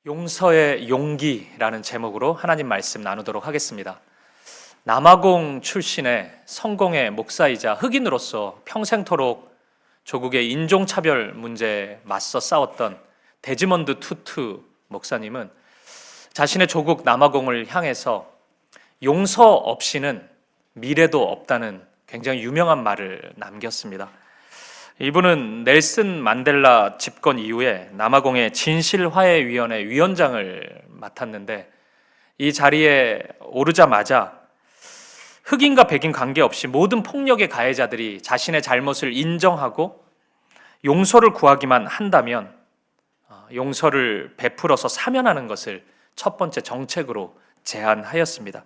용서의 용기라는 제목으로 하나님 말씀 나누도록 하겠습니다. 남아공 출신의 성공의 목사이자 흑인으로서 평생토록 조국의 인종차별 문제에 맞서 싸웠던 데즈먼드 투투 목사님은 자신의 조국 남아공을 향해서 용서 없이는 미래도 없다는 굉장히 유명한 말을 남겼습니다. 이분은 넬슨 만델라 집권 이후에 남아공의 진실화해위원회 위원장을 맡았는데 이 자리에 오르자마자 흑인과 백인 관계없이 모든 폭력의 가해자들이 자신의 잘못을 인정하고 용서를 구하기만 한다면 용서를 베풀어서 사면하는 것을 첫 번째 정책으로 제안하였습니다.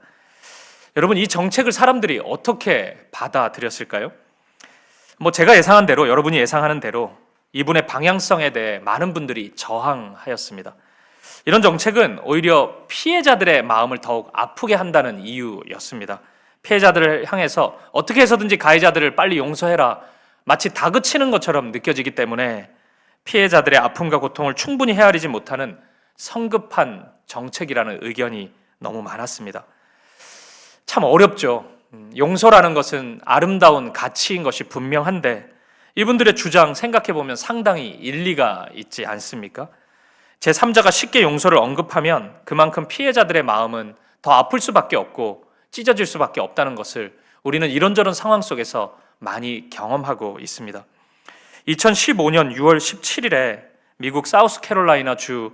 여러분, 이 정책을 사람들이 어떻게 받아들였을까요? 제가 예상한 대로, 여러분이 예상하는 대로 이분의 방향성에 대해 많은 분들이 저항하였습니다. 이런 정책은 오히려 피해자들의 마음을 더욱 아프게 한다는 이유였습니다. 피해자들을 향해서 어떻게 해서든지 가해자들을 빨리 용서해라, 마치 다그치는 것처럼 느껴지기 때문에 피해자들의 아픔과 고통을 충분히 헤아리지 못하는 성급한 정책이라는 의견이 너무 많았습니다. 참 어렵죠. 용서라는 것은 아름다운 가치인 것이 분명한데 이분들의 주장 생각해보면 상당히 일리가 있지 않습니까? 제3자가 쉽게 용서를 언급하면 그만큼 피해자들의 마음은 더 아플 수밖에 없고 찢어질 수밖에 없다는 것을 우리는 이런저런 상황 속에서 많이 경험하고 있습니다. 2015년 6월 17일에 미국 사우스캐롤라이나 주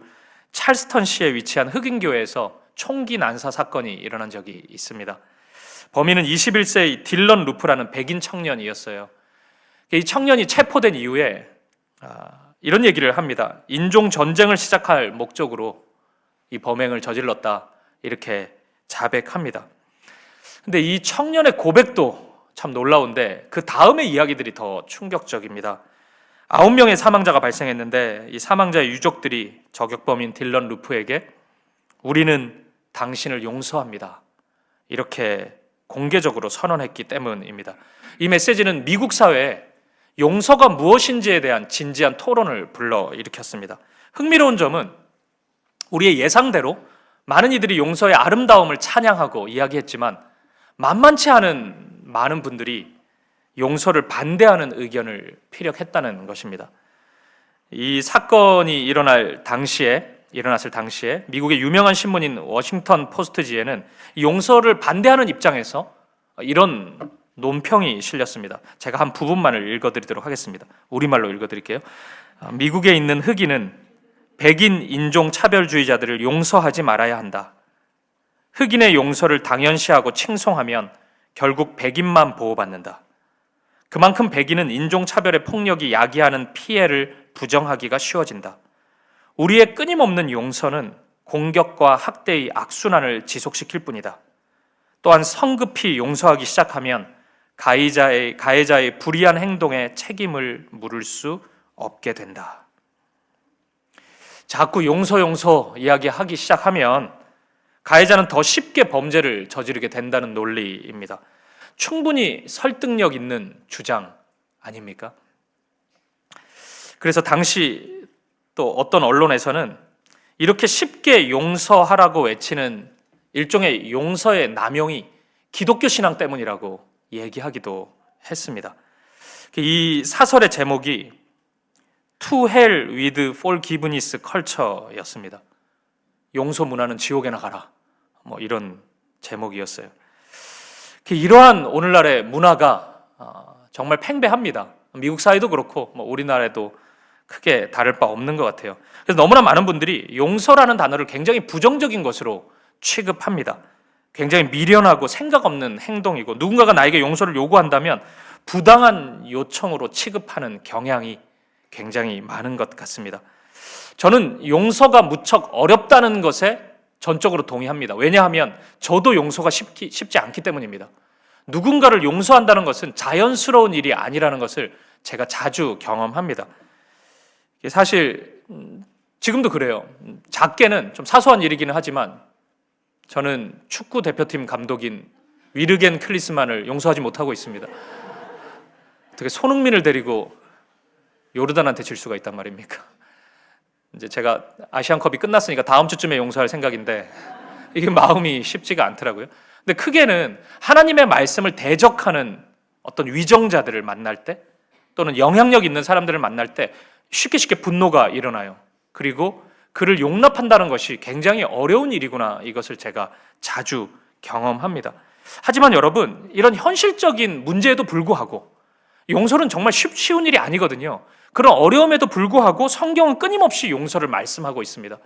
찰스턴시에 위치한 흑인교회에서 총기 난사 사건이 일어난 적이 있습니다. 범인은 21세의 딜런 루프라는 백인 청년이었어요. 이 청년이 체포된 이후에 이런 얘기를 합니다. 인종 전쟁을 시작할 목적으로 이 범행을 저질렀다, 이렇게 자백합니다. 근데 이 청년의 고백도 참 놀라운데 그 다음의 이야기들이 더 충격적입니다. 9명의 사망자가 발생했는데 이 사망자의 유족들이 저격범인 딜런 루프에게 우리는 당신을 용서합니다, 이렇게 공개적으로 선언했기 때문입니다. 이 메시지는 미국 사회에 용서가 무엇인지에 대한 진지한 토론을 불러일으켰습니다. 흥미로운 점은 우리의 예상대로 많은 이들이 용서의 아름다움을 찬양하고 이야기했지만 만만치 않은 많은 분들이 용서를 반대하는 의견을 피력했다는 것입니다. 이 사건이 일어났을 당시에 미국의 유명한 신문인 워싱턴 포스트지에는 용서를 반대하는 입장에서 이런 논평이 실렸습니다. 제가 한 부분만을 읽어드리도록 하겠습니다. 우리말로 읽어드릴게요. 미국에 있는 흑인은 백인 인종 차별주의자들을 용서하지 말아야 한다. 흑인의 용서를 당연시하고 칭송하면 결국 백인만 보호받는다. 그만큼 백인은 인종차별의 폭력이 야기하는 피해를 부정하기가 쉬워진다. 우리의 끊임없는 용서는 공격과 학대의 악순환을 지속시킬 뿐이다. 또한 성급히 용서하기 시작하면 가해자의 불의한 행동에 책임을 물을 수 없게 된다. 자꾸 용서 이야기하기 시작하면 가해자는 더 쉽게 범죄를 저지르게 된다는 논리입니다. 충분히 설득력 있는 주장 아닙니까? 그래서 당시 또 어떤 언론에서는 이렇게 쉽게 용서하라고 외치는 일종의 용서의 남용이 기독교 신앙 때문이라고 얘기하기도 했습니다. 이 사설의 제목이 To Hell with Forgiveness Culture였습니다. 용서 문화는 지옥에 나가라, 이런 제목이었어요. 이러한 오늘날의 문화가 정말 팽배합니다. 미국 사회도 그렇고 우리나라에도 크게 다를 바 없는 것 같아요. 그래서 너무나 많은 분들이 용서라는 단어를 굉장히 부정적인 것으로 취급합니다. 굉장히 미련하고 생각 없는 행동이고 누군가가 나에게 용서를 요구한다면 부당한 요청으로 취급하는 경향이 굉장히 많은 것 같습니다. 저는 용서가 무척 어렵다는 것에 전적으로 동의합니다. 왜냐하면 저도 용서가 쉽지 않기 때문입니다. 누군가를 용서한다는 것은 자연스러운 일이 아니라는 것을 제가 자주 경험합니다. 사실 지금도 그래요. 작게는 좀 사소한 일이기는 하지만 저는 축구 대표팀 감독인 위르겐 클리스만을 용서하지 못하고 있습니다. 어떻게 손흥민을 데리고 요르단한테 질 수가 있단 말입니까? 이제 제가 아시안컵이 끝났으니까 다음 주쯤에 용서할 생각인데 이게 마음이 쉽지가 않더라고요. 근데 크게는 하나님의 말씀을 대적하는 어떤 위정자들을 만날 때 또는 영향력 있는 사람들을 만날 때 쉽게 분노가 일어나요. 그리고 그를 용납한다는 것이 굉장히 어려운 일이구나, 이것을 제가 자주 경험합니다. 하지만 여러분, 이런 현실적인 문제에도 불구하고 용서는 정말 쉬운 일이 아니거든요. 그런 어려움에도 불구하고 성경은 끊임없이 용서를 말씀하고 있습니다.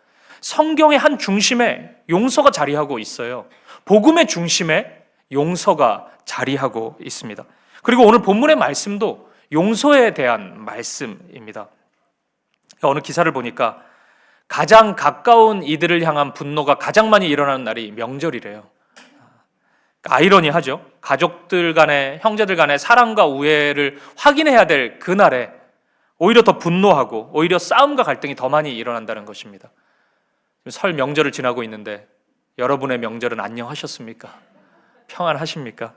성경의 한 중심에 용서가 자리하고 있어요. 복음의 중심에 용서가 자리하고 있습니다. 그리고 오늘 본문의 말씀도 용서에 대한 말씀입니다. 어느 기사를 보니까 가장 가까운 이들을 향한 분노가 가장 많이 일어나는 날이 명절이래요. 아이러니하죠. 가족들 간에, 형제들 간에 사랑과 우애를 확인해야 될 그날에 오히려 더 분노하고 오히려 싸움과 갈등이 더 많이 일어난다는 것입니다. 설 명절을 지나고 있는데 여러분의 명절은 안녕하셨습니까? 평안하십니까?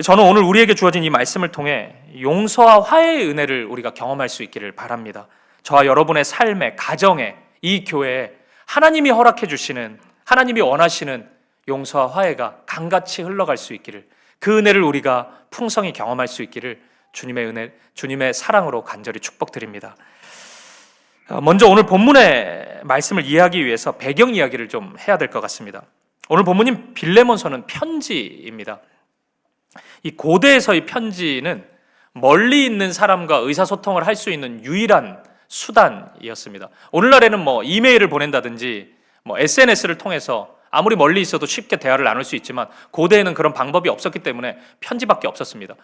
저는 오늘 우리에게 주어진 이 말씀을 통해 용서와 화해의 은혜를 우리가 경험할 수 있기를 바랍니다. 저와 여러분의 삶에, 가정에, 이 교회에 하나님이 허락해 주시는, 하나님이 원하시는 용서와 화해가 강같이 흘러갈 수 있기를, 그 은혜를 우리가 풍성히 경험할 수 있기를 주님의 은혜, 주님의 사랑으로 간절히 축복드립니다. 먼저 오늘 본문의 말씀을 이해하기 위해서 배경 이야기를 좀 해야 될 것 같습니다. 오늘 본문인 빌레몬서는 편지입니다. 이 고대에서의 편지는 멀리 있는 사람과 의사소통을 할 수 있는 유일한 수단이었습니다. 오늘날에는 이메일을 보낸다든지 SNS를 통해서 아무리 멀리 있어도 쉽게 대화를 나눌 수 있지만 고대에는 그런 방법이 없었기 때문에 편지밖에 없었습니다.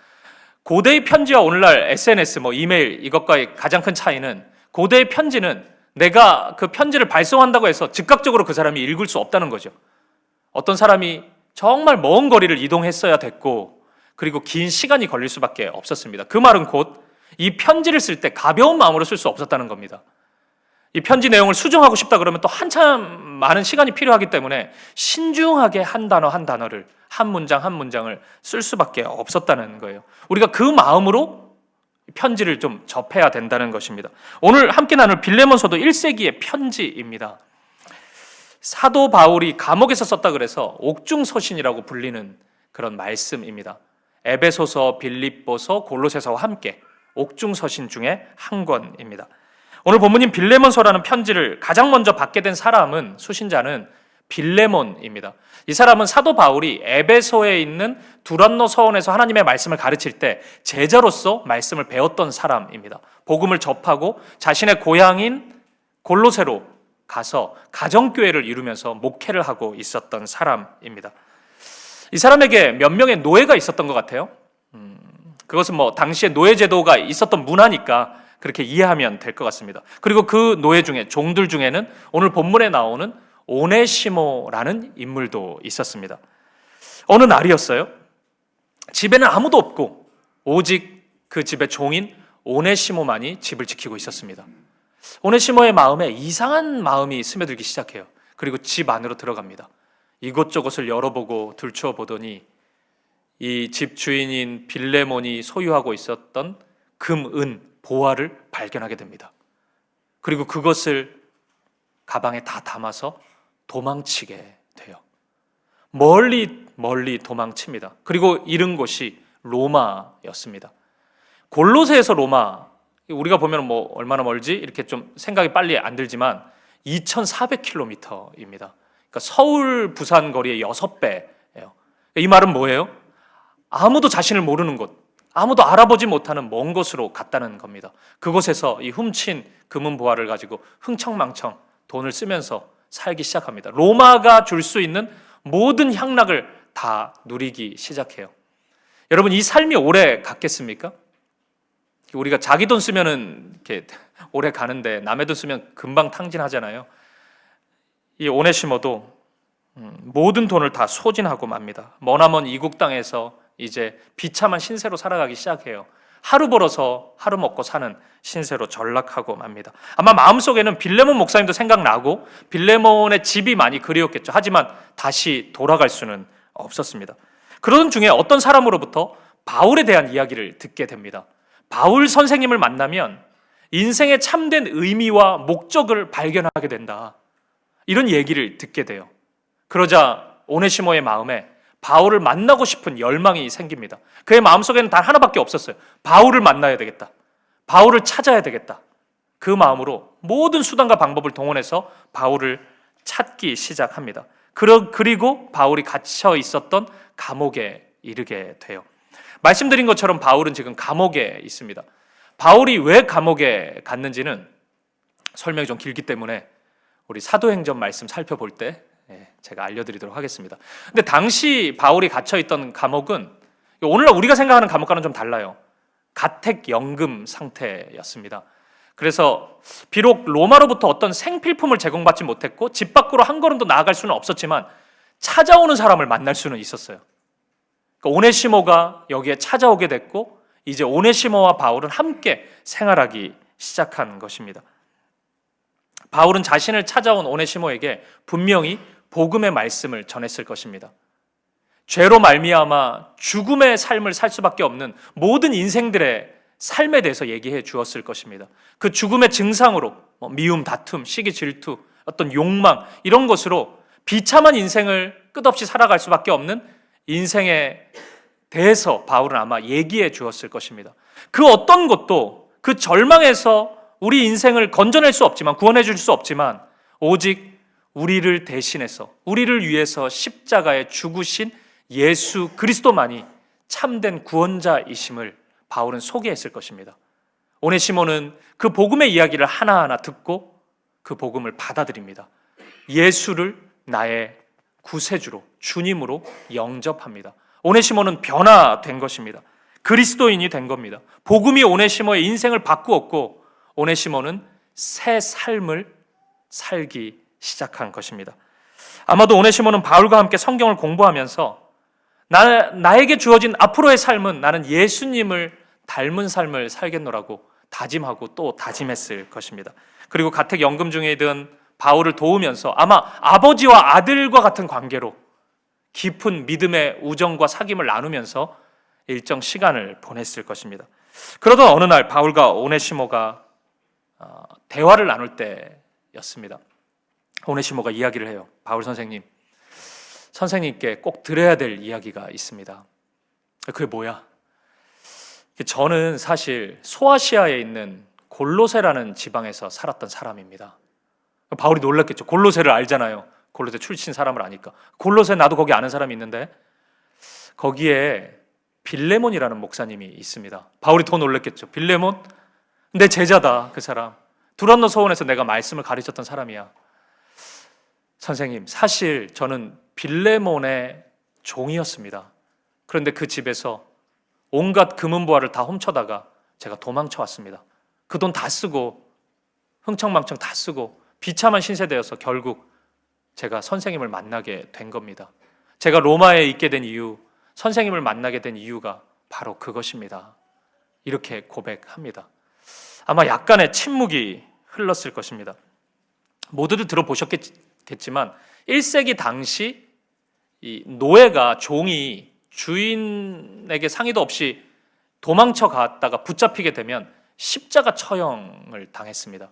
고대의 편지와 오늘날 SNS, 이메일 이것과의 가장 큰 차이는, 고대의 편지는 내가 그 편지를 발송한다고 해서 즉각적으로 그 사람이 읽을 수 없다는 거죠. 어떤 사람이 정말 먼 거리를 이동했어야 됐고, 그리고 긴 시간이 걸릴 수밖에 없었습니다. 그 말은 곧 이 편지를 쓸 때 가벼운 마음으로 쓸 수 없었다는 겁니다. 이 편지 내용을 수정하고 싶다 그러면 또 한참 많은 시간이 필요하기 때문에 신중하게 한 단어 한 단어를, 한 문장 한 문장을 쓸 수밖에 없었다는 거예요. 우리가 그 마음으로 편지를 좀 접해야 된다는 것입니다. 오늘 함께 나눌 빌레몬서도 1세기의 편지입니다. 사도 바울이 감옥에서 썼다 그래서 옥중서신이라고 불리는 그런 말씀입니다. 에베소서, 빌립보서, 골로새서와 함께 옥중서신 중에 한 권입니다. 오늘 본문인 빌레몬서라는 편지를 가장 먼저 받게 된 사람은, 수신자는 빌레몬입니다. 이 사람은 사도 바울이 에베소에 있는 두란노 서원에서 하나님의 말씀을 가르칠 때 제자로서 말씀을 배웠던 사람입니다. 복음을 접하고 자신의 고향인 골로새로 가서 가정교회를 이루면서 목회를 하고 있었던 사람입니다. 이 사람에게 몇 명의 노예가 있었던 것 같아요. 그것은 당시에 노예제도가 있었던 문화니까 그렇게 이해하면 될 것 같습니다. 그리고 그 노예 중에, 종들 중에는 오늘 본문에 나오는 오네시모라는 인물도 있었습니다. 어느 날이었어요. 집에는 아무도 없고 오직 그 집의 종인 오네시모만이 집을 지키고 있었습니다. 오네시모의 마음에 이상한 마음이 스며들기 시작해요. 그리고 집 안으로 들어갑니다. 이곳저곳을 열어보고 들추어 보더니 이 집 주인인 빌레몬이 소유하고 있었던 금, 은, 보화를 발견하게 됩니다. 그리고 그것을 가방에 다 담아서 도망치게 돼요. 멀리 도망칩니다. 그리고 이른 곳이 로마였습니다. 골로새에서 로마, 우리가 보면 얼마나 멀지? 이렇게 좀 생각이 빨리 안 들지만 2,400km입니다. 그러니까 서울, 부산 거리의 6배예요. 이 말은 뭐예요? 아무도 자신을 모르는 곳, 아무도 알아보지 못하는 먼 곳으로 갔다는 겁니다. 그곳에서 이 훔친 금은 보화를 가지고 흥청망청 돈을 쓰면서 살기 시작합니다. 로마가 줄 수 있는 모든 향락을 다 누리기 시작해요. 여러분, 이 삶이 오래 갔겠습니까? 우리가 자기 돈 쓰면은 이렇게 오래 가는데 남의 돈 쓰면 금방 탕진하잖아요. 이 오네시모도 모든 돈을 다 소진하고 맙니다. 머나먼 이국 땅에서 이제 비참한 신세로 살아가기 시작해요. 하루 벌어서 하루 먹고 사는 신세로 전락하고 맙니다. 아마 마음속에는 빌레몬 목사님도 생각나고 빌레몬의 집이 많이 그리웠겠죠. 하지만 다시 돌아갈 수는 없었습니다. 그러던 중에 어떤 사람으로부터 바울에 대한 이야기를 듣게 됩니다. 바울 선생님을 만나면 인생의 참된 의미와 목적을 발견하게 된다. 이런 얘기를 듣게 돼요. 그러자 오네시모의 마음에 바울을 만나고 싶은 열망이 생깁니다. 그의 마음속에는 단 하나밖에 없었어요. 바울을 만나야 되겠다. 바울을 찾아야 되겠다. 그 마음으로 모든 수단과 방법을 동원해서 바울을 찾기 시작합니다. 그리고 바울이 갇혀 있었던 감옥에 이르게 돼요. 말씀드린 것처럼 바울은 지금 감옥에 있습니다. 바울이 왜 감옥에 갔는지는 설명이 좀 길기 때문에 우리 사도행전 말씀 살펴볼 때 제가 알려드리도록 하겠습니다. 근데 당시 바울이 갇혀있던 감옥은 오늘날 우리가 생각하는 감옥과는 좀 달라요. 가택연금 상태였습니다. 그래서 비록 로마로부터 어떤 생필품을 제공받지 못했고 집 밖으로 한 걸음도 나아갈 수는 없었지만 찾아오는 사람을 만날 수는 있었어요. 그러니까 오네시모가 여기에 찾아오게 됐고 이제 오네시모와 바울은 함께 생활하기 시작한 것입니다. 바울은 자신을 찾아온 오네시모에게 분명히 복음의 말씀을 전했을 것입니다. 죄로 말미암아 죽음의 삶을 살 수밖에 없는 모든 인생들의 삶에 대해서 얘기해 주었을 것입니다. 그 죽음의 증상으로 미움, 다툼, 시기, 질투, 어떤 욕망 이런 것으로 비참한 인생을 끝없이 살아갈 수밖에 없는 인생에 대해서 바울은 아마 얘기해 주었을 것입니다. 그 어떤 것도 그 절망에서 우리 인생을 건져낼 수 없지만 구원해 줄 수 없지만 오직 우리를 대신해서 우리를 위해서 십자가에 죽으신 예수 그리스도만이 참된 구원자이심을 바울은 소개했을 것입니다. 오네시모는 그 복음의 이야기를 하나하나 듣고 그 복음을 받아들입니다. 예수를 나의 구세주로 주님으로 영접합니다. 오네시모는 변화된 것입니다. 그리스도인이 된 겁니다. 복음이 오네시모의 인생을 바꾸었고 오네시모는 새 삶을 살기 시작한 것입니다. 아마도 오네시모는 바울과 함께 성경을 공부하면서 나에게 주어진 앞으로의 삶은 나는 예수님을 닮은 삶을 살겠노라고 다짐하고 또 다짐했을 것입니다. 그리고 가택연금 중이든 바울을 도우면서 아마 아버지와 아들과 같은 관계로 깊은 믿음의 우정과 사귐을 나누면서 일정 시간을 보냈을 것입니다. 그러던 어느 날 바울과 오네시모가 대화를 나눌 때였습니다. 오네시모가 이야기를 해요. 바울 선생님께 꼭 들어야 될 이야기가 있습니다. 그게 뭐야? 저는 사실 소아시아에 있는 골로새라는 지방에서 살았던 사람입니다. 바울이 놀랐겠죠. 골로새를 알잖아요. 골로새 출신 사람을 아니까. 골로새 나도 거기 아는 사람이 있는데 거기에 빌레몬이라는 목사님이 있습니다. 바울이 더 놀랐겠죠. 빌레몬? 내 제자다, 그 사람. 두란노 서원에서 내가 말씀을 가르쳤던 사람이야. 선생님, 사실 저는 빌레몬의 종이었습니다. 그런데 그 집에서 온갖 금은보화를 다 훔쳐다가 제가 도망쳐 왔습니다. 그 돈 다 쓰고 흥청망청 다 쓰고 비참한 신세대여서 결국 제가 선생님을 만나게 된 겁니다. 제가 로마에 있게 된 이유, 선생님을 만나게 된 이유가 바로 그것입니다. 이렇게 고백합니다. 아마 약간의 침묵이 흘렀을 것입니다. 모두들 들어보셨겠지만 1세기 당시 이 노예가 종이 주인에게 상의도 없이 도망쳐 갔다가 붙잡히게 되면 십자가 처형을 당했습니다.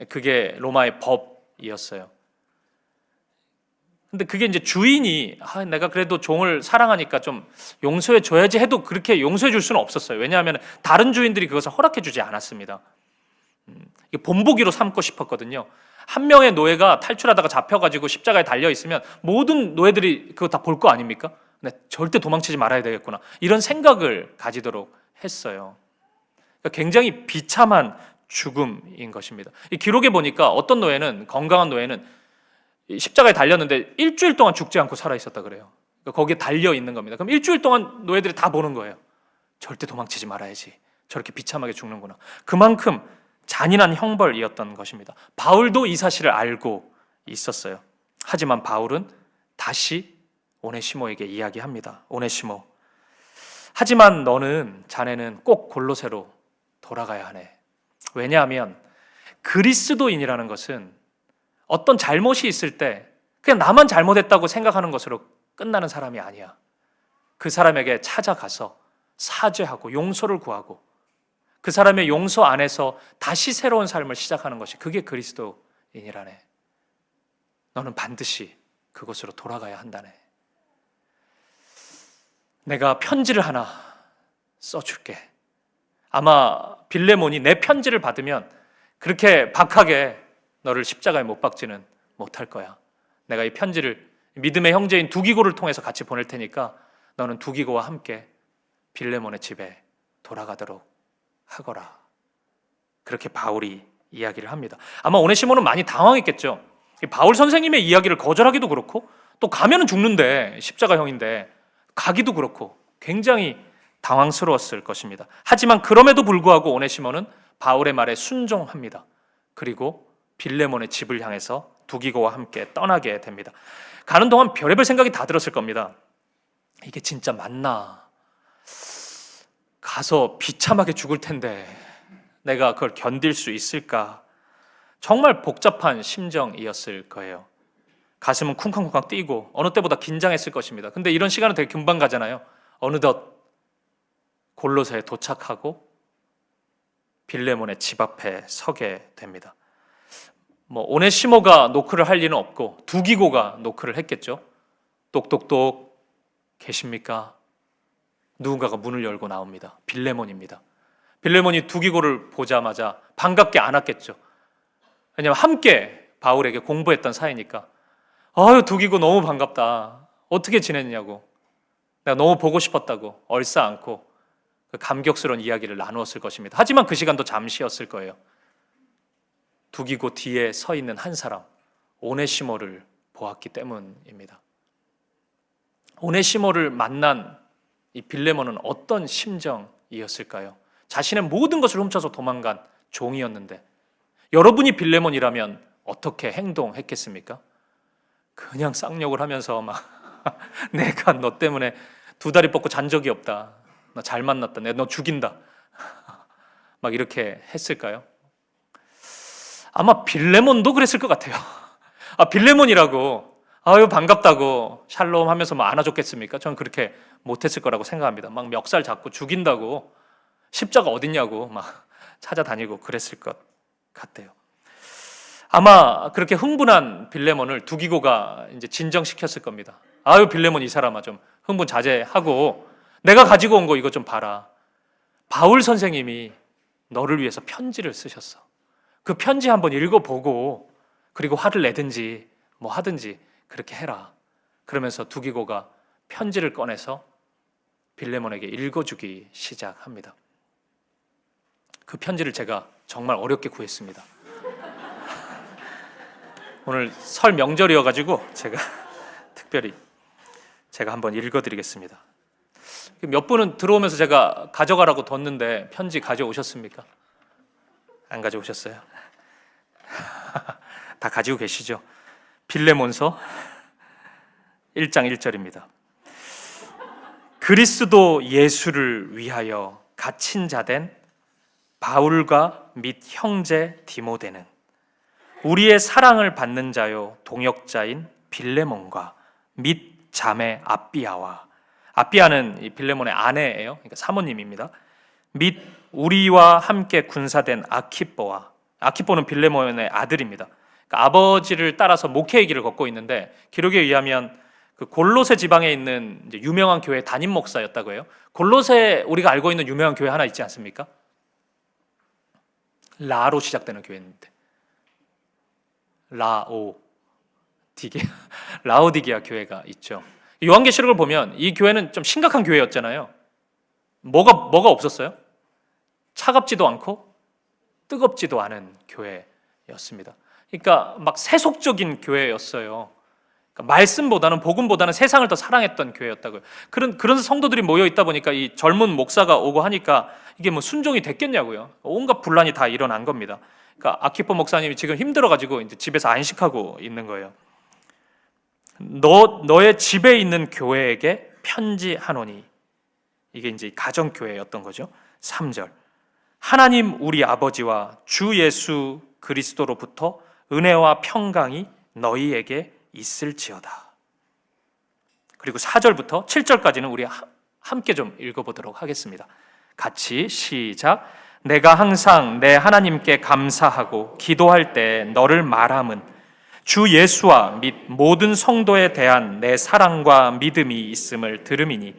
그게 로마의 법이었어요. 근데 그게 이제 주인이 내가 그래도 종을 사랑하니까 좀 용서해 줘야지 해도 그렇게 용서해 줄 수는 없었어요. 왜냐하면 다른 주인들이 그것을 허락해 주지 않았습니다. 본보기로 삼고 싶었거든요. 한 명의 노예가 탈출하다가 잡혀가지고 십자가에 달려 있으면 모든 노예들이 그거 다 볼 거 아닙니까? 근데 절대 도망치지 말아야 되겠구나, 이런 생각을 가지도록 했어요. 그러니까 굉장히 비참한 죽음인 것입니다. 이 기록에 보니까 어떤 노예는, 건강한 노예는 십자가에 달렸는데 일주일 동안 죽지 않고 살아 있었다 그래요. 그러니까 거기에 달려 있는 겁니다. 그럼 일주일 동안 노예들이 다 보는 거예요. 절대 도망치지 말아야지, 저렇게 비참하게 죽는구나. 그만큼 잔인한 형벌이었던 것입니다. 바울도 이 사실을 알고 있었어요. 하지만 바울은 다시 오네시모에게 이야기합니다. 오네시모, 하지만 자네는 꼭 골로새로 돌아가야 하네. 왜냐하면 그리스도인이라는 것은 어떤 잘못이 있을 때 그냥 나만 잘못했다고 생각하는 것으로 끝나는 사람이 아니야. 그 사람에게 찾아가서 사죄하고 용서를 구하고 그 사람의 용서 안에서 다시 새로운 삶을 시작하는 것이, 그게 그리스도인이라네. 너는 반드시 그곳으로 돌아가야 한다네. 내가 편지를 하나 써줄게. 아마 빌레몬이 내 편지를 받으면 그렇게 박하게 너를 십자가에 못 박지는 못할 거야. 내가 이 편지를 믿음의 형제인 두기고를 통해서 같이 보낼 테니까 너는 두기고와 함께 빌레몬의 집에 돌아가도록 하거라. 그렇게 바울이 이야기를 합니다. 아마 오네시모는 많이 당황했겠죠. 바울 선생님의 이야기를 거절하기도 그렇고, 또 가면은 죽는데, 십자가형인데 가기도 그렇고 굉장히 당황스러웠을 것입니다. 하지만 그럼에도 불구하고 오네시모는 바울의 말에 순종합니다. 그리고 빌레몬의 집을 향해서 두기고와 함께 떠나게 됩니다. 가는 동안 별의별 생각이 다 들었을 겁니다. 이게 진짜 맞나? 가서 비참하게 죽을 텐데 내가 그걸 견딜 수 있을까? 정말 복잡한 심정이었을 거예요. 가슴은 쿵쾅쿵쾅 뛰고 어느 때보다 긴장했을 것입니다. 근데 이런 시간은 되게 금방 가잖아요. 어느덧 골로새에 도착하고 빌레몬의 집 앞에 서게 됩니다. 오네시모가 노크를 할 리는 없고 두기고가 노크를 했겠죠. 똑똑똑, 계십니까? 누군가가 문을 열고 나옵니다. 빌레몬입니다. 빌레몬이 두기고를 보자마자 반갑게 안았겠죠. 왜냐하면 함께 바울에게 공부했던 사이니까. 아유, 두기고 너무 반갑다. 어떻게 지냈냐고. 내가 너무 보고 싶었다고 얼싸안고 그 감격스러운 이야기를 나누었을 것입니다. 하지만 그 시간도 잠시였을 거예요. 두기고 뒤에 서 있는 한 사람, 오네시모를 보았기 때문입니다. 오네시모를 만난 이 빌레몬은 어떤 심정이었을까요? 자신의 모든 것을 훔쳐서 도망간 종이었는데, 여러분이 빌레몬이라면 어떻게 행동했겠습니까? 그냥 쌍욕을 하면서 막 내가 너 때문에 두 다리 뻗고 잔 적이 없다. 나 잘 만났다. 내가 너 죽인다. 막 이렇게 했을까요? 아마 빌레몬도 그랬을 것 같아요. 빌레몬이라고 아유 반갑다고 샬롬 하면서 뭐 안아줬겠습니까? 저는 그렇게 못했을 거라고 생각합니다. 막 멱살 잡고 죽인다고, 십자가 어딨냐고 막 찾아다니고 그랬을 것 같아요. 아마 그렇게 흥분한 빌레몬을 두기고가 이제 진정시켰을 겁니다. 아유 빌레몬 이 사람아 좀 흥분 자제하고 내가 가지고 온 거 이거 좀 봐라. 바울 선생님이 너를 위해서 편지를 쓰셨어. 그 편지 한번 읽어보고 그리고 화를 내든지 뭐 하든지 그렇게 해라. 그러면서 두기고가 편지를 꺼내서 빌레몬에게 읽어주기 시작합니다. 그 편지를 제가 정말 어렵게 구했습니다. 오늘 설 명절이어가지고 특별히 제가 한번 읽어드리겠습니다. 몇 분은 들어오면서 제가 가져가라고 뒀는데 편지 가져오셨습니까? 안 가져오셨어요? 다 가지고 계시죠? 빌레몬서 1장 1절입니다. 그리스도 예수를 위하여 갇힌 자된 바울과 및 형제 디모데는 우리의 사랑을 받는 자요 동역자인 빌레몬과 및 자매 아비아와, 아비아는 이 빌레몬의 아내예요. 그러니까 사모님입니다. 및 우리와 함께 군사된 아키뽀와, 아키뽀는 빌레몬의 아들입니다. 그러니까 아버지를 따라서 목회의 길을 걷고 있는데, 기록에 의하면 그 골로새 지방에 있는 이제 유명한 교회 담임 목사였다고 해요. 골로새 우리가 알고 있는 유명한 교회 하나 있지 않습니까? 라로 시작되는 교회인데, 라오디게아 교회가 있죠. 요한계시록을 보면 이 교회는 좀 심각한 교회였잖아요. 뭐가 없었어요? 차갑지도 않고 뜨겁지도 않은 교회였습니다. 그러니까 막 세속적인 교회였어요. 그러니까 말씀보다는, 복음보다는 세상을 더 사랑했던 교회였다고요. 그런 성도들이 모여 있다 보니까 이 젊은 목사가 오고 하니까 이게 뭐 순종이 됐겠냐고요. 온갖 분란이 다 일어난 겁니다. 그러니까 아키포 목사님이 지금 힘들어가지고 이제 집에서 안식하고 있는 거예요. 너의 집에 있는 교회에게 편지하노니, 이게 이제 가정교회였던 거죠. 3절, 하나님 우리 아버지와 주 예수 그리스도로부터 은혜와 평강이 너희에게 있을지어다. 그리고 4절부터 7절까지는 우리 함께 좀 읽어보도록 하겠습니다. 같이 시작. 내가 항상 내 하나님께 감사하고 기도할 때 너를 말함은 주 예수와 및 모든 성도에 대한 내 사랑과 믿음이 있음을 들음이니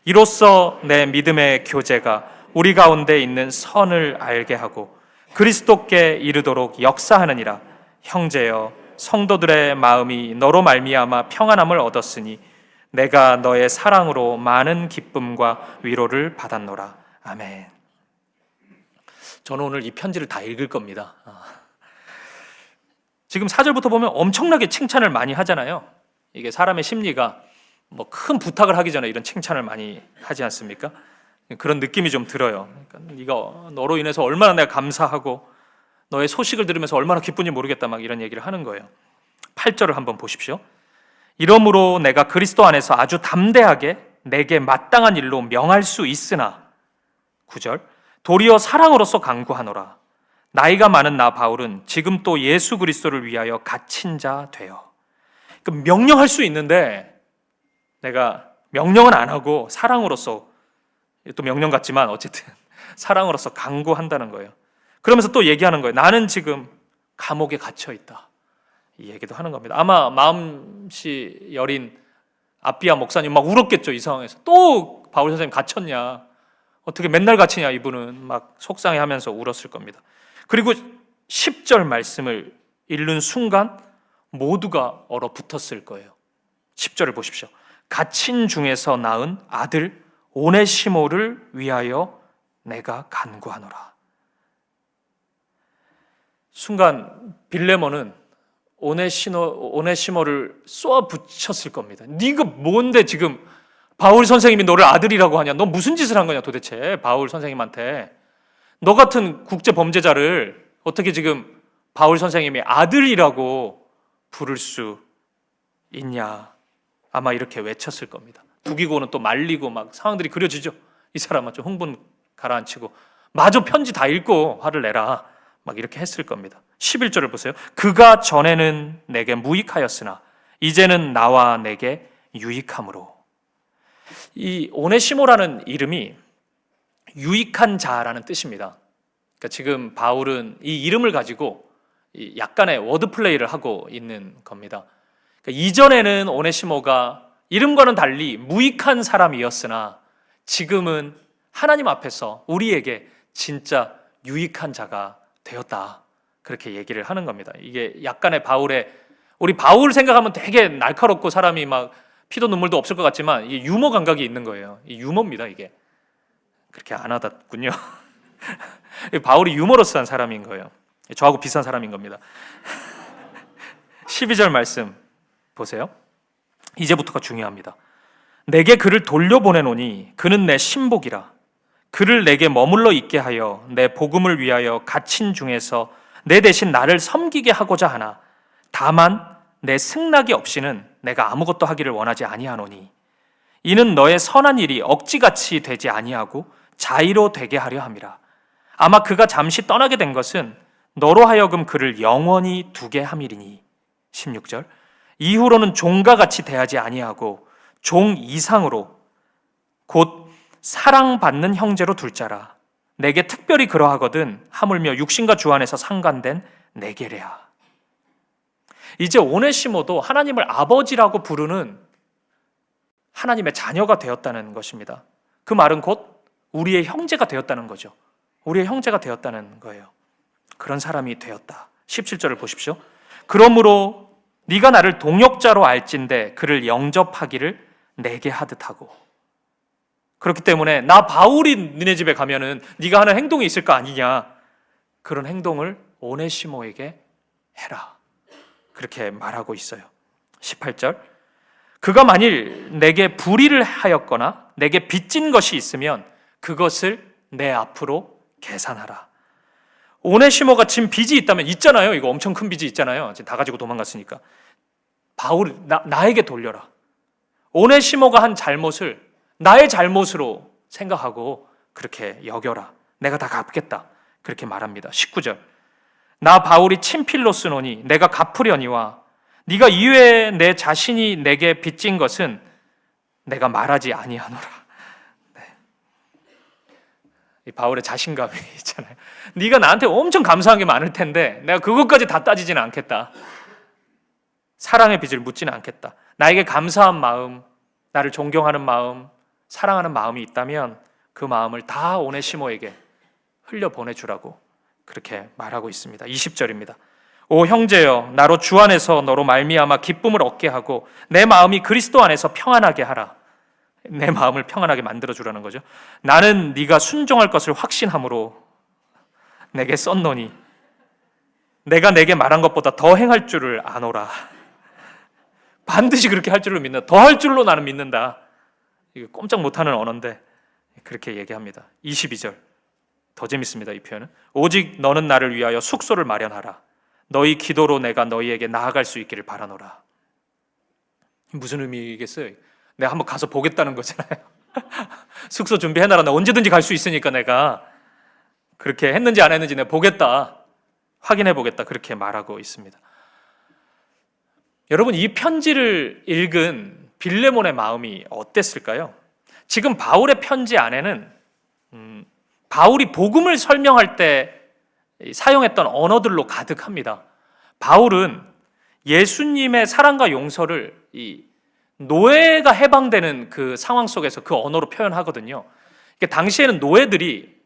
이로써 내 믿음의 교제가 우리 가운데 있는 선을 알게 하고 그리스도께 이르도록 역사하느니라. 형제여, 성도들의 마음이 너로 말미암아 평안함을 얻었으니 내가 너의 사랑으로 많은 기쁨과 위로를 받았노라. 아멘. 저는 오늘 이 편지를 다 읽을 겁니다. 지금 4절부터 보면 엄청나게 칭찬을 많이 하잖아요. 이게 사람의 심리가 뭐 큰 부탁을 하기 전에 이런 칭찬을 많이 하지 않습니까? 그런 느낌이 좀 들어요. 그러니까 네가 너로 인해서 얼마나 내가 감사하고 너의 소식을 들으면서 얼마나 기쁜지 모르겠다 막 이런 얘기를 하는 거예요. 8절을 한번 보십시오. 이러므로 내가 그리스도 안에서 아주 담대하게 내게 마땅한 일로 명할 수 있으나 9절 도리어 사랑으로서 강구하노라. 나이가 많은 나 바울은 지금 또 예수 그리스도를 위하여 갇힌 자 되어. 그러니까 명령할 수 있는데 내가 명령은 안 하고 사랑으로서, 또 명령 같지만 어쨌든 사랑으로서 강구한다는 거예요. 그러면서 또 얘기하는 거예요. 나는 지금 감옥에 갇혀 있다. 이 얘기도 하는 겁니다. 아마 마음씨 여린 아비아 목사님 막 울었겠죠. 이 상황에서 또 바울 선생님 갇혔냐, 어떻게 맨날 갇히냐, 이분은 막 속상해하면서 울었을 겁니다. 그리고 10절 말씀을 읽는 순간 모두가 얼어붙었을 거예요. 10절을 보십시오. 갇힌 중에서 낳은 아들 오네시모를 위하여 내가 간구하노라. 순간 빌레몬은 오네시모를 쏘아 붙였을 겁니다. 네가 뭔데 지금 바울 선생님이 너를 아들이라고 하냐? 너 무슨 짓을 한 거냐 도대체 바울 선생님한테. 너 같은 국제 범죄자를 어떻게 지금 바울 선생님이 아들이라고 부를 수 있냐? 아마 이렇게 외쳤을 겁니다. 두기고는 또 말리고 막 상황들이 그려지죠. 이 사람은 좀 흥분 가라앉히고 마저 편지 다 읽고 화를 내라 막 이렇게 했을 겁니다. 11절을 보세요. 그가 전에는 내게 무익하였으나 이제는 나와 내게 유익함으로. 이 오네시모라는 이름이 유익한 자라는 뜻입니다. 그러니까 지금 바울은 이 이름을 가지고 약간의 워드 플레이를 하고 있는 겁니다. 그러니까 이전에는 오네시모가 이름과는 달리 무익한 사람이었으나 지금은 하나님 앞에서 우리에게 진짜 유익한 자가 되었다. 그렇게 얘기를 하는 겁니다. 이게 약간의 우리 바울 생각하면 되게 날카롭고 사람이 막 피도 눈물도 없을 것 같지만 이게 유머 감각이 있는 거예요. 이 유머입니다. 이게 그렇게 안 하다군요. 바울이 유머러스한 사람인 거예요. 저하고 비슷한 사람인 겁니다. 12절 말씀 보세요. 이제부터가 중요합니다. 내게 그를 돌려보내노니 그는 내 신복이라. 그를 내게 머물러 있게 하여 내 복음을 위하여 갇힌 중에서 내 대신 나를 섬기게 하고자 하나 다만 내 승낙이 없이는 내가 아무것도 하기를 원하지 아니하노니 이는 너의 선한 일이 억지같이 되지 아니하고 자의로 되게 하려 함이라. 아마 그가 잠시 떠나게 된 것은 너로 하여금 그를 영원히 두게 함이리니 16절 이후로는 종과 같이 대하지 아니하고 종 이상으로 곧 사랑받는 형제로 둘 자라. 내게 특별히 그러하거든 하물며 육신과 주 안에서 상관된 내게래야. 이제 오네시모도 하나님을 아버지라고 부르는 하나님의 자녀가 되었다는 것입니다. 그 말은 곧 우리의 형제가 되었다는 거죠. 우리의 형제가 되었다는 거예요. 그런 사람이 되었다. 17절을 보십시오. 그러므로 네가 나를 동역자로 알진대 그를 영접하기를 내게 하듯 하고. 그렇기 때문에 나 바울이 너네 집에 가면은 네가 하는 행동이 있을 거 아니냐. 그런 행동을 오네시모에게 해라. 그렇게 말하고 있어요. 18절 그가 만일 내게 불의를 하였거나 내게 빚진 것이 있으면 그것을 내 앞으로 계산하라. 오네시모가 지금 빚이 있다면 있잖아요. 이거 엄청 큰 빚이 있잖아요. 지금 다 가지고 도망갔으니까. 바울 나에게 돌려라. 오네시모가 한 잘못을 나의 잘못으로 생각하고 그렇게 여겨라. 내가 다 갚겠다. 그렇게 말합니다. 19절 나 바울이 친필로 쓰노니 내가 갚으려니와 네가 이외에 내 자신이 내게 빚진 것은 내가 말하지 아니하노라. 네. 이 바울의 자신감이 있잖아요. 네가 나한테 엄청 감사한 게 많을 텐데 내가 그것까지 다 따지지는 않겠다. 사랑의 빚을 묻지는 않겠다. 나에게 감사한 마음, 나를 존경하는 마음, 사랑하는 마음이 있다면 그 마음을 다 오네시모에게 흘려 보내주라고 그렇게 말하고 있습니다. 20절입니다. 오 형제여, 나로 주 안에서 너로 말미암아 기쁨을 얻게 하고 내 마음이 그리스도 안에서 평안하게 하라. 내 마음을 평안하게 만들어주라는 거죠. 나는 네가 순종할 것을 확신함으로 내게 썼노니 내가 내게 말한 것보다 더 행할 줄을 아노라. 반드시 그렇게 할 줄로 믿는다. 더 할 줄로 나는 믿는다. 이거 꼼짝 못하는 언어인데 그렇게 얘기합니다. 22절 더 재밌습니다. 이 표현은 오직 너는 나를 위하여 숙소를 마련하라. 너희 기도로 내가 너희에게 나아갈 수 있기를 바라노라. 무슨 의미겠어요? 내가 한번 가서 보겠다는 거잖아요. 숙소 준비해놔라. 나 언제든지 갈 수 있으니까 내가 그렇게 했는지 안 했는지 내가 보겠다. 확인해 보겠다. 그렇게 말하고 있습니다. 여러분, 이 편지를 읽은 빌레몬의 마음이 어땠을까요? 지금 바울의 편지 안에는 바울이 복음을 설명할 때 사용했던 언어들로 가득합니다. 바울은 예수님의 사랑과 용서를 이 노예가 해방되는 그 상황 속에서 그 언어로 표현하거든요. 당시에는 노예들이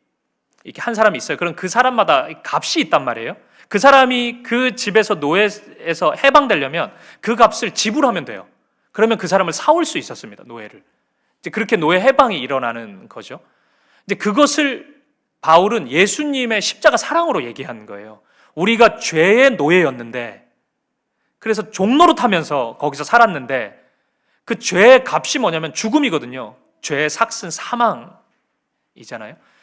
이렇게 한 사람이 있어요. 그럼 그 사람마다 값이 있단 말이에요. 그 사람이 그 집에서 노예에서 해방되려면 그 값을 지불하면 돼요. 그러면 그 사람을 사올 수 있었습니다. 노예를. 이제 그렇게 노예 해방이 일어나는 거죠. 이제 그것을 바울은 예수님의 십자가 사랑으로 얘기한 거예요. 우리가 죄의 노예였는데, 그래서 종노릇하면서 거기서 살았는데 그 죄의 값이 뭐냐면 죽음이거든요. 죄의 삭슨 사망이잖아요.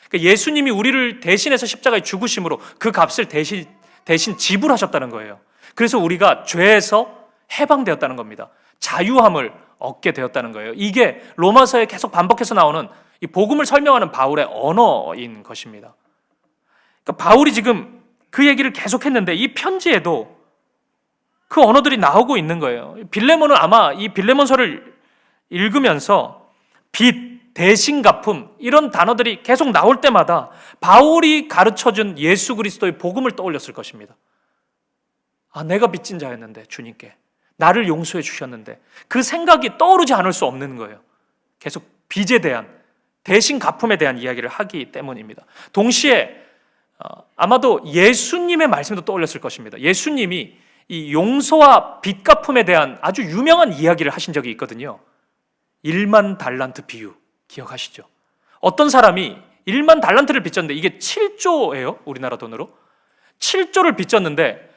그러니까 예수님이 우리를 대신해서 십자가에 죽으심으로 그 값을 대신 지불하셨다는 거예요. 그래서 우리가 죄에서 해방되었다는 겁니다. 자유함을 얻게 되었다는 거예요. 이게 로마서에 계속 반복해서 나오는 이 복음을 설명하는 바울의 언어인 것입니다. 그러니까 바울이 지금 그 얘기를 계속했는데 이 편지에도 그 언어들이 나오고 있는 거예요. 빌레몬은 아마 이 빌레몬서를 읽으면서 빚, 대신 갚음 이런 단어들이 계속 나올 때마다 바울이 가르쳐준 예수 그리스도의 복음을 떠올렸을 것입니다. 아, 내가 빚진 자였는데 주님께 나를 용서해 주셨는데 그 생각이 떠오르지 않을 수 없는 거예요. 계속 빚에 대한 대신 갚음에 대한 이야기를 하기 때문입니다. 동시에 아마도 예수님의 말씀도 떠올렸을 것입니다. 예수님이 이 용서와 빚 갚음에 대한 아주 유명한 이야기를 하신 적이 있거든요. 1만 달란트 비유 기억하시죠? 어떤 사람이 1만 달란트를 빚졌는데 이게 7조예요. 우리나라 돈으로 7조를 빚졌는데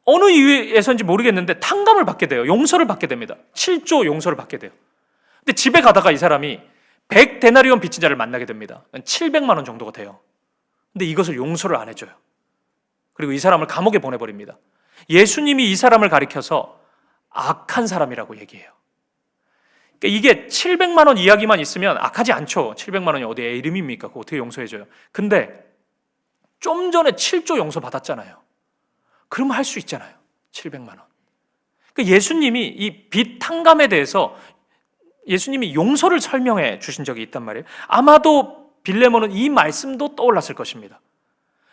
어느 이유에서인지 모르겠는데 탕감을 받게 돼요. 용서를 받게 됩니다. 7조 용서를 받게 돼요. 근데 집에 가다가 이 사람이 100데나리온 빚진 자를 만나게 됩니다. 700만 원 정도가 돼요. 근데 이것을 용서를 안 해줘요. 그리고 이 사람을 감옥에 보내버립니다. 예수님이 이 사람을 가리켜서 악한 사람이라고 얘기해요. 그러니까 이게 700만 원 이야기만 있으면 악하지 않죠. 700만 원이 어디에 이름입니까? 그거 어떻게 용서해줘요? 근데 좀 전에 7조 용서 받았잖아요. 그러면 할 수 있잖아요. 700만 원. 그러니까 예수님이 이 빚 탕감에 대해서 예수님이 용서를 설명해 주신 적이 있단 말이에요. 아마도 빌레몬은 이 말씀도 떠올랐을 것입니다.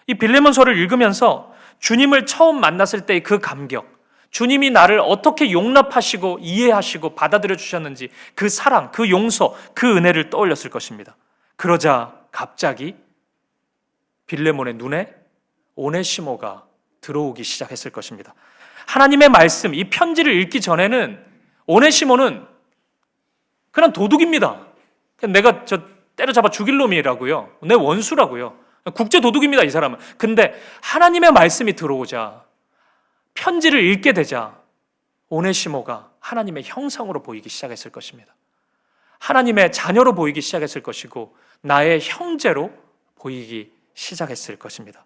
이 빌레몬서를 읽으면서 주님을 처음 만났을 때의 그 감격, 주님이 나를 어떻게 용납하시고 이해하시고 받아들여 주셨는지 그 사랑, 그 용서, 그 은혜를 떠올렸을 것입니다. 그러자 갑자기 빌레몬의 눈에 오네시모가 들어오기 시작했을 것입니다. 하나님의 말씀, 이 편지를 읽기 전에는 오네시모는 그냥 도둑입니다. 내가 때려잡아 죽일 놈이라고요. 내 원수라고요. 국제 도둑입니다, 이 사람은. 근데 하나님의 말씀이 들어오자, 편지를 읽게 되자 오네시모가 하나님의 형상으로 보이기 시작했을 것입니다. 하나님의 자녀로 보이기 시작했을 것이고 나의 형제로 보이기 시작했을 것입니다.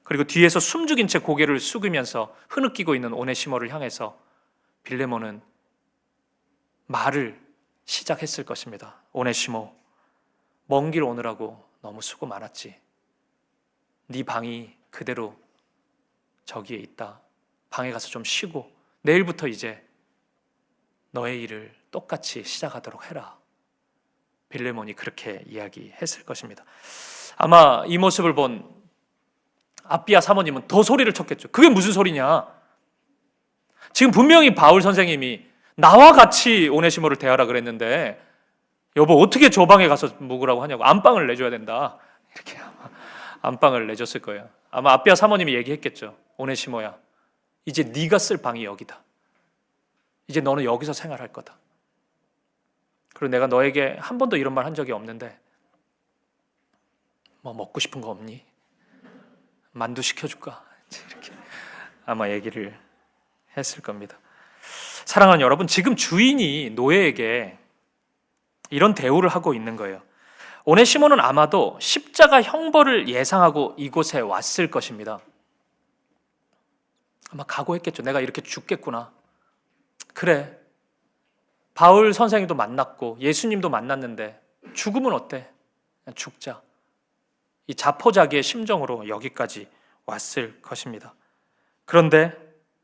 그리고 뒤에서 숨죽인 채 고개를 숙이면서 흐느끼고 있는 오네시모를 향해서 빌레몬은 말을 시작했을 것입니다. 오네시모, 먼 길 오느라고 너무 수고 많았지. 네 방이 그대로 저기에 있다. 방에 가서 좀 쉬고 내일부터 이제 너의 일을 똑같이 시작하도록 해라. 빌레몬이 그렇게 이야기했을 것입니다. 아마 이 모습을 본 아비야 사모님은 더 소리를 쳤겠죠. 그게 무슨 소리냐? 지금 분명히 바울 선생님이 나와 같이 오네시모를 대하라 그랬는데 여보 어떻게 저 방에 가서 묵으라고 하냐고, 안방을 내줘야 된다, 이렇게 아마 안방을 내줬을 거예요. 아마 아비야 사모님이 얘기했겠죠. 오네시모야, 이제 네가 쓸 방이 여기다. 이제 너는 여기서 생활할 거다. 그리고 내가 너에게 한 번도 이런 말 한 적이 없는데 뭐 먹고 싶은 거 없니? 만두 시켜줄까? 이렇게 아마 얘기를 했을 겁니다. 사랑하는 여러분, 지금 주인이 노예에게 이런 대우를 하고 있는 거예요. 오네시모는 아마도 십자가 형벌을 예상하고 이곳에 왔을 것입니다. 아마 각오했겠죠. 내가 이렇게 죽겠구나. 그래, 바울 선생님도 만났고 예수님도 만났는데 죽으면 어때? 그냥 죽자. 이 자포자기의 심정으로 여기까지 왔을 것입니다. 그런데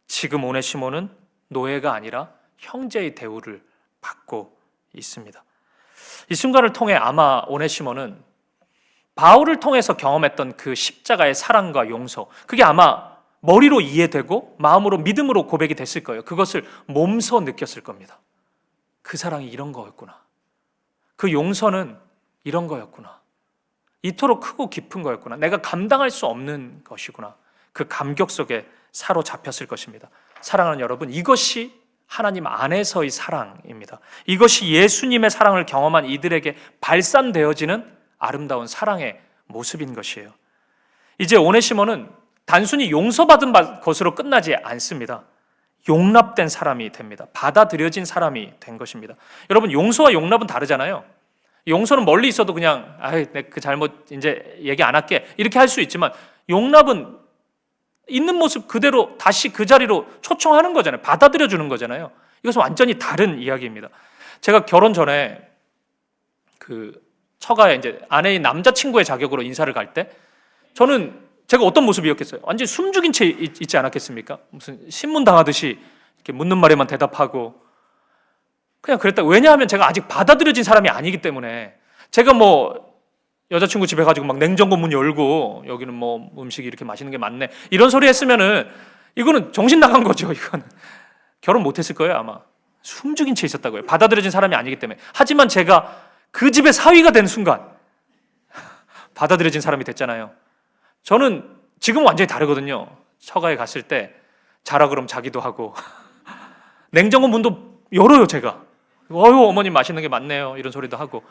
지금 오네시모는 노예가 아니라 형제의 대우를 받고 있습니다. 이 순간을 통해 아마 오네시모는 바울을 통해서 경험했던 그 십자가의 사랑과 용서, 그게 아마 머리로 이해되고 마음으로 믿음으로 고백이 됐을 거예요. 그것을 몸소 느꼈을 겁니다. 그 사랑이 이런 거였구나. 그 용서는 이런 거였구나. 이토록 크고 깊은 거였구나. 내가 감당할 수 없는 것이구나. 그 감격 속에 사로잡혔을 것입니다. 사랑하는 여러분, 이것이 하나님 안에서의 사랑입니다. 이것이 예수님의 사랑을 경험한 이들에게 발산되어지는 아름다운 사랑의 모습인 것이에요. 이제 오네시모는 단순히 용서받은 것으로 끝나지 않습니다. 용납된 사람이 됩니다. 받아들여진 사람이 된 것입니다. 여러분, 용서와 용납은 다르잖아요. 용서는 멀리 있어도 그냥 내 그 잘못 이제 얘기 안 할게 이렇게 할 수 있지만, 용납은 있는 모습 그대로 다시 그 자리로 초청하는 거잖아요. 받아들여 주는 거잖아요. 이것은 완전히 다른 이야기입니다. 제가 결혼 전에 그 처가에 이제 아내의 남자친구의 자격으로 인사를 갈 때 저는 제가 어떤 모습이었겠어요? 완전히 숨죽인 채 있지 않았겠습니까? 무슨 신문 당하듯이 이렇게 묻는 말에만 대답하고 그냥 그랬다. 왜냐하면 제가 아직 받아들여진 사람이 아니기 때문에. 제가 뭐 여자친구 집에 가지고 막 냉장고 문 열고 여기는 뭐 음식이 이렇게 맛있는 게 많네 이런 소리 했으면은 이거는 정신 나간 거죠. 이거는 결혼 못했을 거예요. 아마 숨죽인 채 있었다고요. 받아들여진 사람이 아니기 때문에. 하지만 제가 그 집의 사위가 된 순간 받아들여진 사람이 됐잖아요. 저는 지금 완전히 다르거든요. 처가에 갔을 때 자라 그럼 자기도 하고 냉장고 문도 열어요. 제가 어휴 어머님 맛있는 게 많네요 이런 소리도 하고.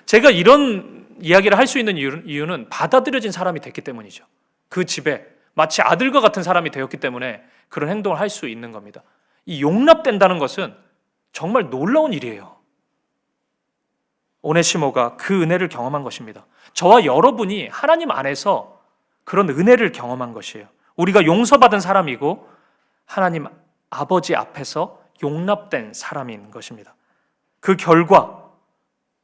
제가 이런 이야기를 할 수 있는 이유는 받아들여진 사람이 됐기 때문이죠. 그 집에 마치 아들과 같은 사람이 되었기 때문에 그런 행동을 할 수 있는 겁니다. 이 용납된다는 것은 정말 놀라운 일이에요. 오네시모가 그 은혜를 경험한 것입니다. 저와 여러분이 하나님 안에서 그런 은혜를 경험한 것이에요. 우리가 용서받은 사람이고 하나님 아버지 앞에서 용납된 사람인 것입니다. 그 결과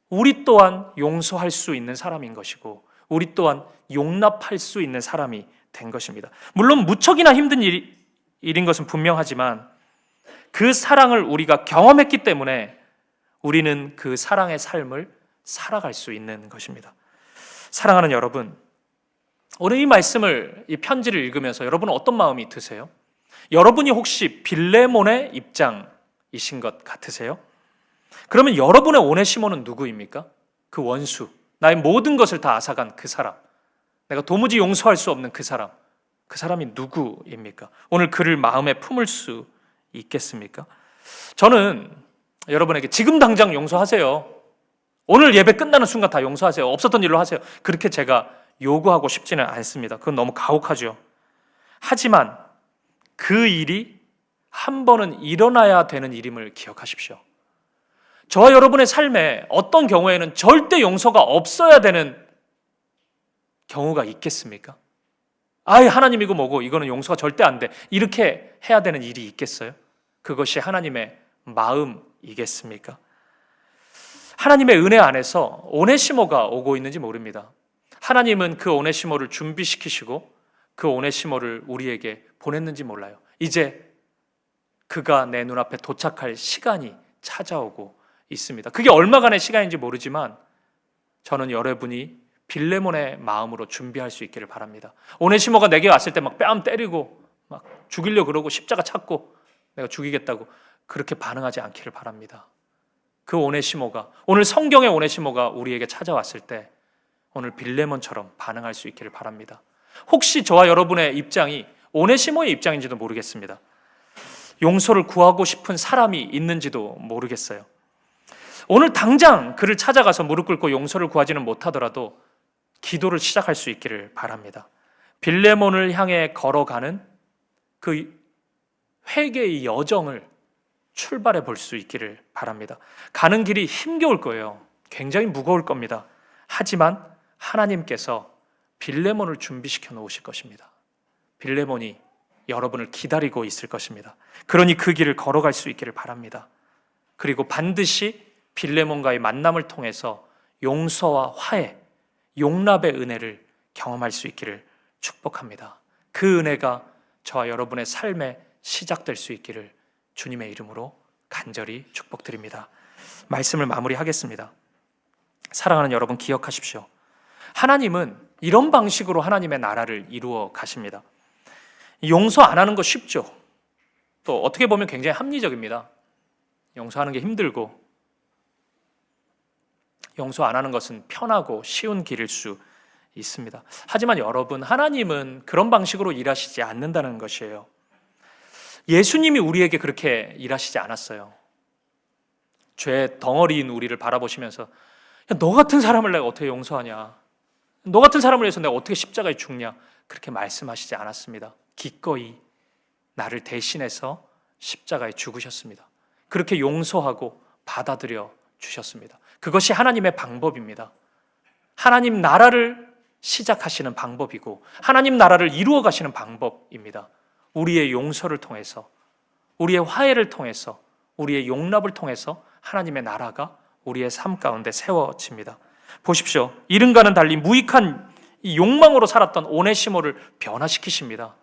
우리 또한 용서할 수 있는 사람인 것이고 우리 또한 용납할 수 있는 사람이 된 것입니다. 물론 무척이나 힘든 일인 것은 분명하지만 그 사랑을 우리가 경험했기 때문에 우리는 그 사랑의 삶을 살아갈 수 있는 것입니다. 사랑하는 여러분, 오늘 이 말씀을, 이 편지를 읽으면서 여러분은 어떤 마음이 드세요? 여러분이 혹시 빌레몬의 입장이신 것 같으세요? 그러면 여러분의 오네시모는 누구입니까? 그 원수, 나의 모든 것을 다 앗아간 그 사람, 내가 도무지 용서할 수 없는 그 사람, 그 사람이 누구입니까? 오늘 그를 마음에 품을 수 있겠습니까? 저는 여러분에게 지금 당장 용서하세요. 오늘 예배 끝나는 순간 다 용서하세요. 없었던 일로 하세요. 그렇게 제가 요구하고 싶지는 않습니다. 그건 너무 가혹하죠. 하지만 그 일이 한 번은 일어나야 되는 일임을 기억하십시오. 저와 여러분의 삶에 어떤 경우에는 절대 용서가 없어야 되는 경우가 있겠습니까? 하나님이고 뭐고 이거는 용서가 절대 안 돼, 이렇게 해야 되는 일이 있겠어요? 그것이 하나님의 마음이겠습니까? 하나님의 은혜 안에서 오네시모가 오고 있는지 모릅니다. 하나님은 그 오네시모를 준비시키시고 그 오네시모를 우리에게 보냈는지 몰라요. 이제 그가 내 눈앞에 도착할 시간이 찾아오고 있습니다. 그게 얼마간의 시간인지 모르지만 저는 여러분이 빌레몬의 마음으로 준비할 수 있기를 바랍니다. 오네시모가 내게 왔을 때 막 뺨 때리고 막 죽이려 그러고 십자가 찾고 내가 죽이겠다고 그렇게 반응하지 않기를 바랍니다. 그 오네시모가, 오늘 성경의 오네시모가 우리에게 찾아왔을 때 오늘 빌레몬처럼 반응할 수 있기를 바랍니다. 혹시 저와 여러분의 입장이 오네시모의 입장인지도 모르겠습니다. 용서를 구하고 싶은 사람이 있는지도 모르겠어요. 오늘 당장 그를 찾아가서 무릎 꿇고 용서를 구하지는 못하더라도 기도를 시작할 수 있기를 바랍니다. 빌레몬을 향해 걸어가는 그 회개의 여정을 출발해 볼 수 있기를 바랍니다. 가는 길이 힘겨울 거예요. 굉장히 무거울 겁니다. 하지만 하나님께서 빌레몬을 준비시켜 놓으실 것입니다. 빌레몬이 여러분을 기다리고 있을 것입니다. 그러니 그 길을 걸어갈 수 있기를 바랍니다. 그리고 반드시 빌레몬과의 만남을 통해서 용서와 화해, 용납의 은혜를 경험할 수 있기를 축복합니다. 그 은혜가 저와 여러분의 삶에 시작될 수 있기를 주님의 이름으로 간절히 축복드립니다. 말씀을 마무리하겠습니다. 사랑하는 여러분, 기억하십시오. 하나님은 이런 방식으로 하나님의 나라를 이루어 가십니다. 용서 안 하는 거 쉽죠. 또 어떻게 보면 굉장히 합리적입니다. 용서하는 게 힘들고 용서 안 하는 것은 편하고 쉬운 길일 수 있습니다. 하지만 여러분, 하나님은 그런 방식으로 일하시지 않는다는 것이에요. 예수님이 우리에게 그렇게 일하시지 않았어요. 죄 덩어리인 우리를 바라보시면서 야, 너 같은 사람을 내가 어떻게 용서하냐, 너 같은 사람을 위해서 내가 어떻게 십자가에 죽냐, 그렇게 말씀하시지 않았습니다. 기꺼이 나를 대신해서 십자가에 죽으셨습니다. 그렇게 용서하고 받아들여 주셨습니다. 그것이 하나님의 방법입니다. 하나님 나라를 시작하시는 방법이고 하나님 나라를 이루어 가시는 방법입니다. 우리의 용서를 통해서, 우리의 화해를 통해서, 우리의 용납을 통해서 하나님의 나라가 우리의 삶 가운데 세워집니다. 보십시오. 이른과는 달리 무익한 이 욕망으로 살았던 오네시모를 변화시키십니다.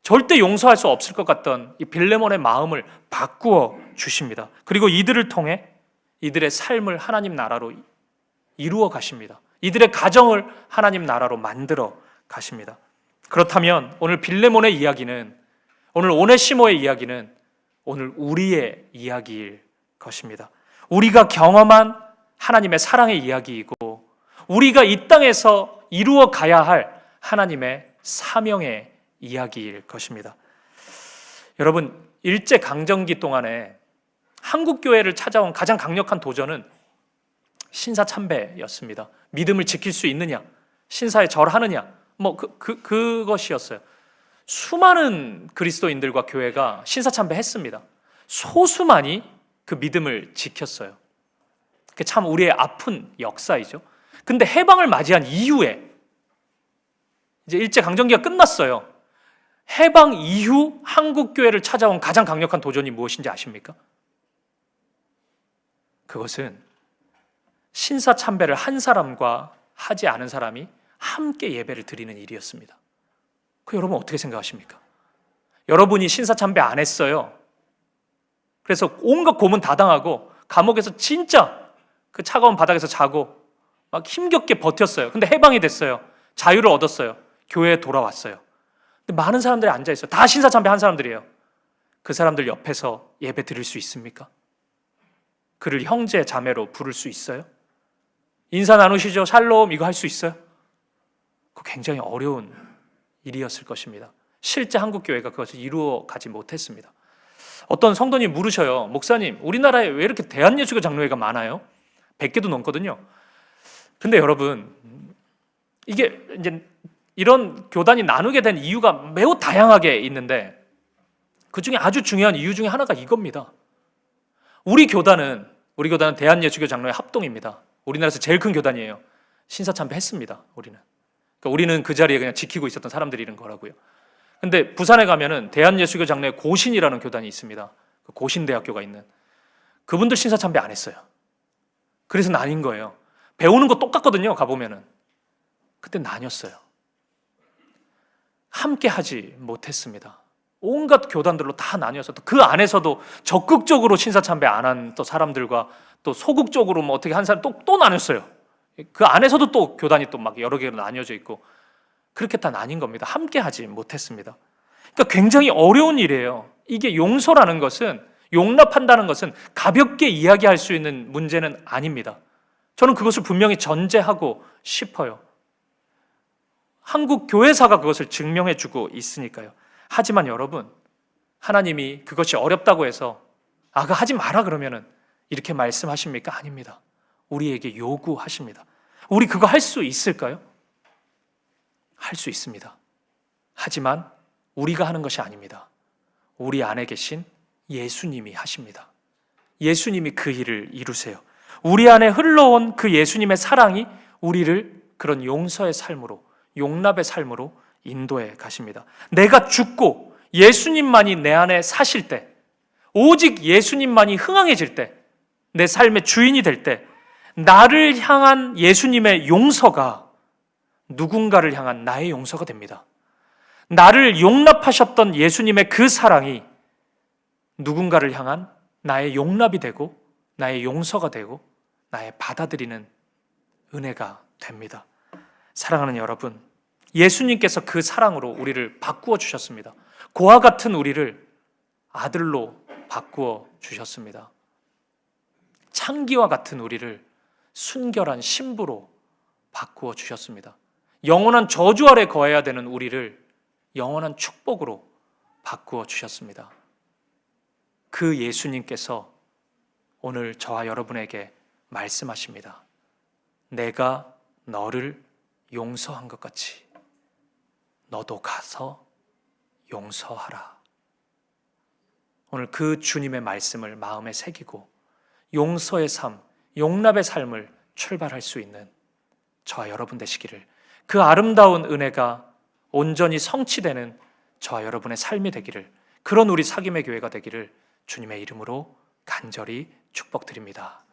절대 용서할 수 없을 것 같던 이 빌레몬의 마음을 바꾸어 주십니다. 그리고 이들을 통해 이들의 삶을 하나님 나라로 이루어 가십니다. 이들의 가정을 하나님 나라로 만들어 가십니다. 그렇다면 오늘 빌레몬의 이야기는, 오늘 오네시모의 이야기는 오늘 우리의 이야기일 것입니다. 우리가 경험한 하나님의 사랑의 이야기이고 우리가 이 땅에서 이루어 가야 할 하나님의 사명의 이야기일 것입니다. 여러분, 일제강점기 동안에 한국교회를 찾아온 가장 강력한 도전은 신사참배였습니다. 믿음을 지킬 수 있느냐, 신사에 절하느냐, 그것이었어요. 수많은 그리스도인들과 교회가 신사참배 했습니다. 소수만이 그 믿음을 지켰어요. 그게 참 우리의 아픈 역사이죠. 근데 해방을 맞이한 이후에 이제 일제강점기가 끝났어요. 해방 이후 한국교회를 찾아온 가장 강력한 도전이 무엇인지 아십니까? 그것은 신사참배를 한 사람과 하지 않은 사람이 함께 예배를 드리는 일이었습니다. 그 여러분 어떻게 생각하십니까? 여러분이 신사참배 안 했어요. 그래서 온갖 고문 다 당하고 감옥에서 진짜 그 차가운 바닥에서 자고 막 힘겹게 버텼어요. 근데 해방이 됐어요. 자유를 얻었어요. 교회에 돌아왔어요. 근데 많은 사람들이 앉아있어요. 다 신사참배 한 사람들이에요. 그 사람들 옆에서 예배 드릴 수 있습니까? 그를 형제 자매로 부를 수 있어요? 인사 나누시죠? 샬롬 이거 할 수 있어요? 그거 굉장히 어려운 일이었을 것입니다. 실제 한국교회가 그것을 이루어 가지 못했습니다. 어떤 성도님이 물으셔요. 목사님, 우리나라에 왜 이렇게 대한예수교 장로회가 많아요? 100개도 넘거든요. 근데 여러분, 이게 이제 이런 교단이 나누게 된 이유가 매우 다양하게 있는데 그 중에 아주 중요한 이유 중에 하나가 이겁니다. 우리 교단은 대한예수교 장로회 합동입니다. 우리나라에서 제일 큰 교단이에요. 신사참배 했습니다. 우리는 그 자리에 그냥 지키고 있었던 사람들이란 거라고요. 근데 부산에 가면은 대한예수교 장로회 고신이라는 교단이 있습니다. 그 고신대학교가 있는. 그분들 신사참배 안 했어요. 그래서 나뉜 거예요. 배우는 거 똑같거든요. 가보면은. 그때 나뉘었어요. 함께 하지 못했습니다. 온갖 교단들로 다 나뉘어서 그 안에서도 적극적으로 신사참배 안 한 또 사람들과 또 소극적으로 어떻게 한 사람 또 나눴어요. 그 안에서도 또 교단이 또 막 여러 개로 나뉘어져 있고 그렇게 다 나뉜 겁니다. 함께 하지 못했습니다. 그러니까 굉장히 어려운 일이에요. 이게 용서라는 것은, 용납한다는 것은 가볍게 이야기할 수 있는 문제는 아닙니다. 저는 그것을 분명히 전제하고 싶어요. 한국 교회사가 그것을 증명해 주고 있으니까요. 하지만 여러분, 하나님이 그것이 어렵다고 해서 그거 하지 마라 그러면은 이렇게 말씀하십니까? 아닙니다. 우리에게 요구하십니다. 우리 그거 할 수 있을까요? 할 수 있습니다. 하지만 우리가 하는 것이 아닙니다. 우리 안에 계신 예수님이 하십니다. 예수님이 그 일을 이루세요. 우리 안에 흘러온 그 예수님의 사랑이 우리를 그런 용서의 삶으로, 용납의 삶으로 인도해 가십니다. 내가 죽고 예수님만이 내 안에 사실 때, 오직 예수님만이 흥황해질 때, 내 삶의 주인이 될 때, 나를 향한 예수님의 용서가 누군가를 향한 나의 용서가 됩니다. 나를 용납하셨던 예수님의 그 사랑이 누군가를 향한 나의 용납이 되고 나의 용서가 되고 나의 받아들이는 은혜가 됩니다. 사랑하는 여러분, 예수님께서 그 사랑으로 우리를 바꾸어 주셨습니다. 고아 같은 우리를 아들로 바꾸어 주셨습니다. 창기와 같은 우리를 순결한 신부로 바꾸어 주셨습니다. 영원한 저주 아래 거해야 되는 우리를 영원한 축복으로 바꾸어 주셨습니다. 그 예수님께서 오늘 저와 여러분에게 말씀하십니다. 내가 너를 용서한 것 같이 너도 가서 용서하라. 오늘 그 주님의 말씀을 마음에 새기고 용서의 삶, 용납의 삶을 출발할 수 있는 저와 여러분 되시기를, 그 아름다운 은혜가 온전히 성취되는 저와 여러분의 삶이 되기를, 그런 우리 사김의 교회가 되기를 주님의 이름으로 간절히 축복드립니다.